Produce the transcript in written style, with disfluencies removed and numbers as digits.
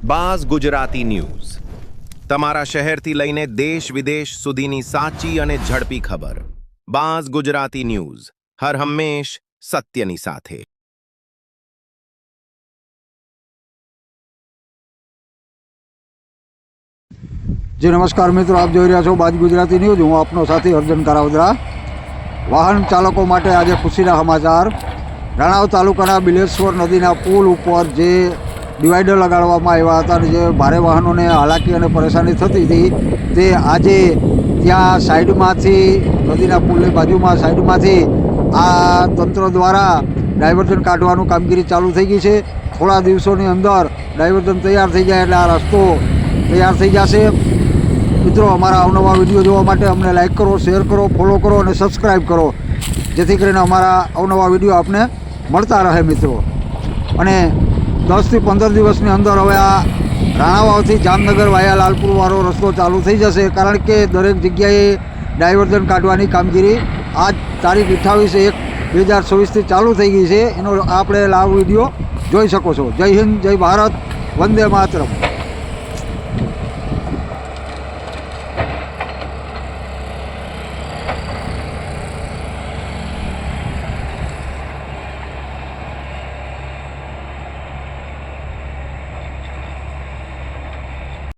Buzz Gujarati news તમારા શહેરથી લઈને દેશ વિદેશ સુધીની સાચી અને ઝડપી ખબર। બાઝ ગુજરાતી ન્યૂઝ હર હંમેશ સત્યની સાથે। जी नमस्कार मित्रों, आप जोई रह्या छो बाज गुजराती न्यूज। हूँ आपनो साथी अर्जुन कारावदरा। वाहन चालकों माटे आज खुशीना समाचार। राणाव तालुकाना बिलेश्वर नदीना पुल पर जे डिवाइडर लगाडवामां आव्या हता अने जे भारे वाहनोने हालाकी अने परेशानी थती हती ते आजे त्यां साइडमांथी नदीना पुलनी बाजुमां साइडमांथी आ तंत्र द्वारा डायवर्जन काढवानुं कामगीरी चालू थई गई छे। थोड़ा दिवसोनी अंदर डायवर्जन तैयार थई जाय एटले आ रस्तो तैयार थई जशे। मित्रों, अमारा अवनवा विडियो जोवा माटे अमने लाइक करो, शेर करो, फॉलो करो और सब्सक्राइब करो, जेथी करीने अमारा अवनवा विडियो आपने मळता रहे। मित्रों, अने 10 થી 15 દિવસની અંદર હવે આ રાણાવાવથી જામનગર વાયા લાલપુર વાળો રસ્તો ચાલુ થઈ જશે, કારણ કે દરેક જગ્યાએ ડાયવર્ઝન કાઢવાની કામગીરી આજ તારીખ 28/1/2024થી ચાલુ થઈ ગઈ છે। એનો આપણે લાઈવ વિડીયો જોઈ શકો છો। જય હિન્દ, જય ભારત, વંદે માતરમ।